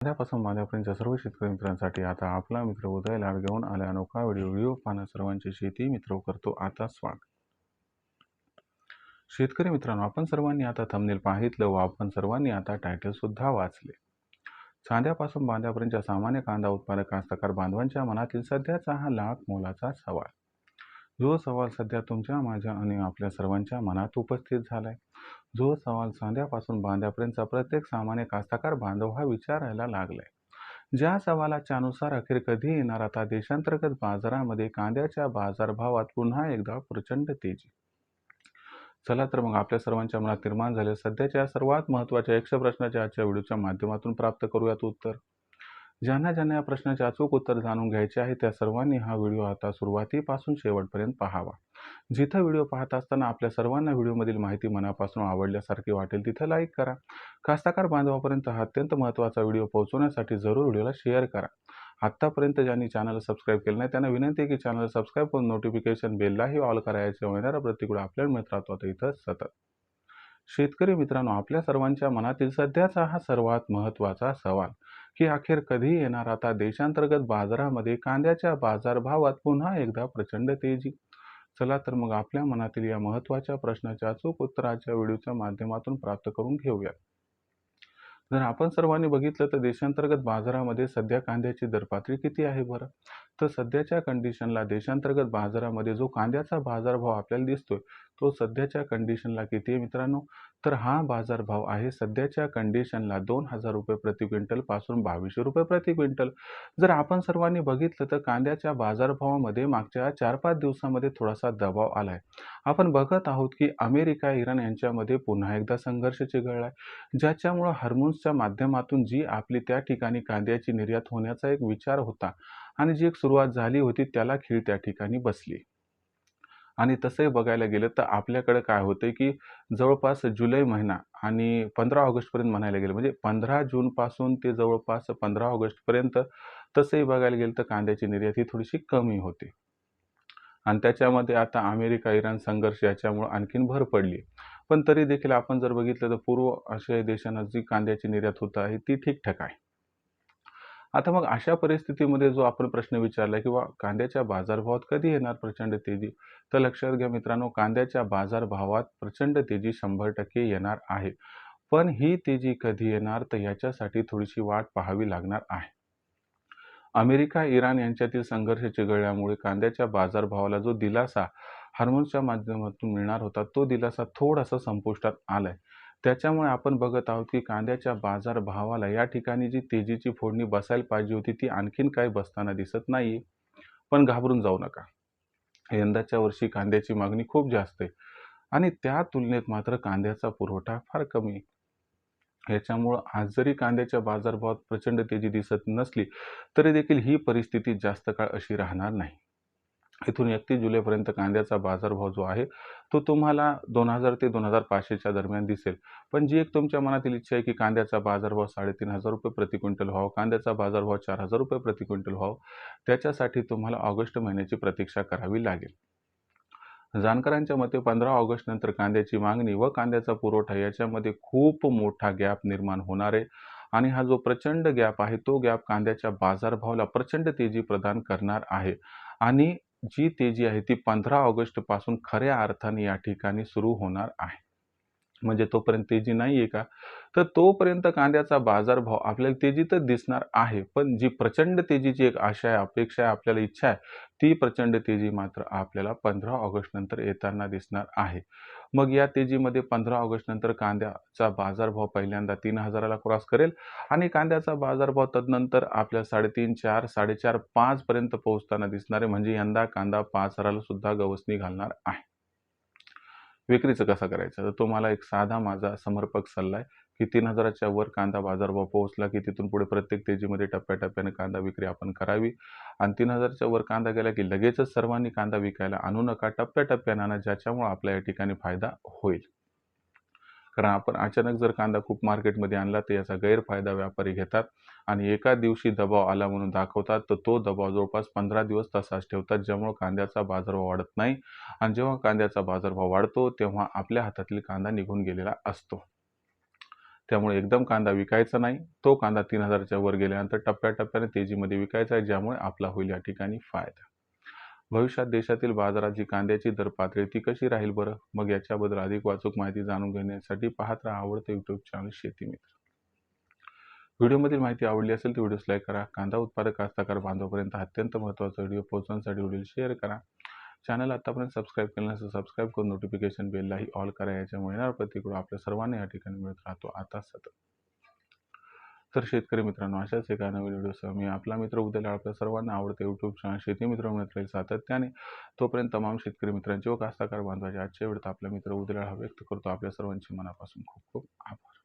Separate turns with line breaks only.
उद्यापासून माझ्यापर्यंतच्या सर्व शेतकरी मित्रांसाठी आता आपला मित्र उदय लाड घेऊन आला अनोखा व्हिडिओ पाहणं सर्वांची शेती मित्र करतो आता स्वागत. शेतकरी मित्रांनो, आपण सर्वांनी आता थंबनेल पाहितलं व आपण सर्वांनी आता टायटल सुद्धा वाचले. चांद्यापासून बांध्यापर्यंतच्या सामान्य कांदा उत्पादक कास्तकार बांधवांच्या मनातील सध्याचा हा लाख मोलाचा सवाल, जो सवाल सध्या तुमच्या, माझ्या आणि आपल्या सर्वांच्या मनात उपस्थित झालाय. जो सवाल चांद्यापासून बांध्यापर्यंतचा प्रत्येक सामान्य कास्तकार बांधव हा विचारायला लागलाय. ज्या सवालाच्या अनुसार अखेर कधी येणार आता देशांतर्गत बाजारामध्ये कांद्याच्या बाजारभावात पुन्हा एकदा प्रचंड तेजी. चला तर मग आपल्या सर्वांच्या मनात निर्माण झालेल्या सध्याच्या सर्वात महत्त्वाच्या 100 प्रश्नाच्या आजच्या व्हिडिओच्या माध्यमातून प्राप्त करूयात उत्तर. ज्यांना ज्यांना या प्रश्नाचे अचूक उत्तर जाणून घ्यायचे आहे त्या सर्वांनी हा व्हिडिओ आता सुरुवातीपासून शेवटपर्यंत पाहावा. जिथं व्हिडिओ पाहत असताना आपल्या सर्वांना व्हिडिओमधील माहिती मनापासून आवडल्यासारखी वाटेल तिथं लाईक करा. कास्तकार बांधवापर्यंत हा अत्यंत महत्त्वाचा व्हिडिओ पोहोचवण्यासाठी जरूर व्हिडिओला शेअर करा. आत्तापर्यंत ज्यांनी चॅनलला सबस्क्राईब केलं नाही त्यांना विनंती आहे की चॅनलला सबस्क्राईब करून नोटिफिकेशन बेललाही ऑल करायचे येणारा प्रतिकूल आपल्याला मिळत राहतो आता इथं सतत. शेतकरी मित्रांनो, आपल्या सर्वांच्या मनातील सध्याचा हा सर्वात महत्त्वाचा सवाल की अखेर कधी येणार आता देशांतर्गत बाजारामध्ये कांद्याच्या बाजारभावात पुन्हा एकदा प्रचंड तेजी. चला तर मग आपल्या मनातील या महत्त्वाच्या प्रश्नाच्या अचूक उत्तराच्या व्हिडिओच्या माध्यमातून प्राप्त करून घेऊया. जर आपण सर्वांनी बघितलं तर देशांतर्गत बाजारामध्ये सध्या कांद्याची दरपातळी किती आहे बरं? तर सध्याच्या कंडिशनला देशांतर्गत बाजारामध्ये जो कांद्याचा बाजारभाव आपल्याला दिसतोय तो सध्याच्या कंडिशनला किती आहे मित्रांनो? तर हा बाजारभाव आहे सध्याच्या कंडिशनला 2000 रुपये प्रति क्विंटल पासून 2200 रुपये प्रति क्विंटल. जर आपण सर्वांनी बघितलं तर कांद्याच्या बाजारभावामध्ये मागच्या 4-5 दिवसामध्ये थोडासा दबाव आलाय. आपण बघत आहोत की अमेरिका इराण यांच्यामध्ये पुन्हा एकदा संघर्ष चिघळलाय, ज्याच्यामुळे हार्मोन्सच्या माध्यमातून जी आपली त्या ठिकाणी कांद्याची निर्यात होण्याचा एक विचार होता आणि जी एक सुरुवात झाली होती त्याला खीळ त्या ठिकाणी बसली. आणि तसंही बघायला गेलं तर आपल्याकडे काय होतंय की जवळपास जुलै महिना आणि 15 ऑगस्टपर्यंत म्हणायला गेलं म्हणजे 15 जूनपासून ते जवळपास 15 ऑगस्टपर्यंत तसंही बघायला गेलं तर कांद्याची निर्यात ही थोडीशी कमी होती. आणि त्याच्यामध्ये आता अमेरिका इराण संघर्ष याच्यामुळे आणखीन भर पडली. पण तरी देखील आपण जर बघितलं तर पूर्व आशियाई देशांना जी कांद्याची निर्यात होत आहे ती ठीकठाक आहे. आता मग अशा परिस्थितीमध्ये जो आपण प्रश्न विचारला किंवा कांद्याच्या बाजारभावात कधी येणार प्रचंड तेजी, तर लक्षात घ्या मित्रांनो, कांद्याच्या बाजारभावात प्रचंड तेजी 100% येणार आहे. पण ही तेजी कधी येणार तर याच्यासाठी थोडीशी वाट पाहावी लागणार आहे. अमेरिका इराण यांच्यातील संघर्ष चिघळल्यामुळे कांद्याच्या बाजारभावाला जो दिलासा हार्मोन्सच्या माध्यमातून मिळणार होता तो दिलासा थोडासा संपुष्टात आलाय. त्याच्यामुळे आपण बघत आहोत की कांद्याच्या बाजारभावाला या ठिकाणी जी तेजीची फोडणी बसायला पाहिजे होती ती आणखीन काही बसताना दिसत नाही. पण घाबरून जाऊ नका, यंदाच्या वर्षी कांद्याची मागणी खूप जास्त आहे आणि त्या तुलनेत मात्र कांद्याचा पुरवठा फार कमी आहे. याच्यामुळं आज जरी कांद्याच्या बाजारभावात प्रचंड तेजी दिसत नसली तरी देखील ही परिस्थिती जास्त काळ अशी राहणार नाही. इथून 31 जुलैपर्यंत कांद्याचा बाजारभाव जो आहे तो तुम्हाला 2000 ते 2500च्या दरम्यान दिसेल. पण जी एक तुमच्या मनातील इच्छा आहे की कांद्याचा बाजारभाव 3500 रुपये प्रति क्विंटल व्हावा, कांद्याचा बाजारभाव 4000 रुपये प्रति क्विंटल व्हावा, त्याच्यासाठी तुम्हाला ऑगस्ट महिन्याची प्रतीक्षा करावी लागेल. जाणकारांच्या मते 15 ऑगस्ट नंतर कांद्याची मागणी व कांद्याचा पुरवठा याच्यामध्ये खूप मोठा गॅप निर्माण होणार आहे आणि हा जो प्रचंड गॅप आहे तो गॅप कांद्याच्या बाजारभावाला प्रचंड तेजी प्रदान करणार आहे. आणि जी तेजी आहे ती 15 ऑगस्ट पासून खऱ्या अर्थाने या ठिकाणी सुरू होणार आहे. म्हणजे तोपर्यंत तेजी नाही आहे का? तर तोपर्यंत कांद्याचा बाजारभाव आपल्याला तेजीतच दिसणार आहे. पण जी प्रचंड तेजीची एक आशा आहे, अपेक्षा आहे, आपल्याला इच्छा आहे, ती प्रचंड तेजी मात्र आपल्याला 15 ऑगस्ट नंतर येताना दिसणार आहे. मग या तेजीमध्ये 15 ऑगस्ट नंतर कांद्याचा बाजारभाव पहिल्यांदा 3000ला क्रॉस करेल आणि कांद्याचा बाजारभाव तदनंतर आपल्या 3.5, 4, 4.5, 5 पर्यंत पोहोचताना दिसणार आहे. म्हणजे यंदा कांदा 5000ला सुद्धा गवसणी घालणार आहे. विक्रीचं कसं करायचं तर तुम्हाला एक साधा माझा समर्पक सल्ला आहे की 3000च्या वर कांदा बाजारभाव पोहोचला की तिथून पुढे प्रत्येक तेजीमध्ये टप्प्याटप्प्याने कांदा विक्री आपण करावी आणि 3000च्या वर कांदा गेला की लगेचच सर्वांनी कांदा विकायला आणू नका, टप्प्याटप्प्याने आणा, ज्याच्यामुळे आपल्या या ठिकाणी फायदा होईल. कारण आपण अचानक जर कांदा खूप मार्केटमध्ये आणला तर याचा गैरफायदा व्यापारी घेतात आणि एका दिवशी दबाव आला म्हणून दाखवतात तर तो दबाव जवळपास 15 दिवस तसाच ठेवतात, ज्यामुळे कांद्याचा बाजारभाव वाढत नाही आणि जेव्हा कांद्याचा बाजारभाव वाढतो तेव्हा आपल्या हातातील कांदा निघून गेलेला असतो. त्यामुळे एकदम कांदा विकायचा नाही. तो कांदा 3,000च्या वर गेल्यानंतर टप्प्याटप्प्याने तेजीमध्ये विकायचा आहे, ज्यामुळे आपला होईल या ठिकाणी फायदा. भविष्यात देशातील बाजारात जी कांद्याची दर पातळी ती कशी राहील बरं? मग याच्याबद्दल अधिक अचूक माहिती जाणून घेण्यासाठी पाहत राहा आवडते YouTube चॅनल शेती मित्र. व्हिडिओमधील माहिती आवडली असेल तर व्हिडिओस लाईक करा. कांदा उत्पादक कास्तकार बांधवापर्यंत अत्यंत महत्त्वाचा व्हिडिओ पोहोचवण्यासाठी व्हिडिओ शेअर करा. चॅनल आतापर्यंत सबस्क्राईब केलं नसेल सबस्क्राईब करून नोटिफिकेशन बेललाही ऑल करा. याच्यामुळे येणारा प्रतिक्रिया आपल्या सर्वांना या ठिकाणी मिळत राहतो आता सतत. तर शेतकरी मित्रांनो, अशाच एका नवीन व्हिडिओसह मी आपला मित्र उद्याला आपल्या सर्वांना आवडते YouTube चॅनल शेती मित्र मिळत राहील सातत्याने. तोपर्यंत तमाम शेतकरी मित्रांचे व कास्तकार बांधवांचे आजच्या वेळेत आपला मित्र उद्याला व्यक्त करतो. आपल्या सर्वांचे मनापासून खूप खूप आभार.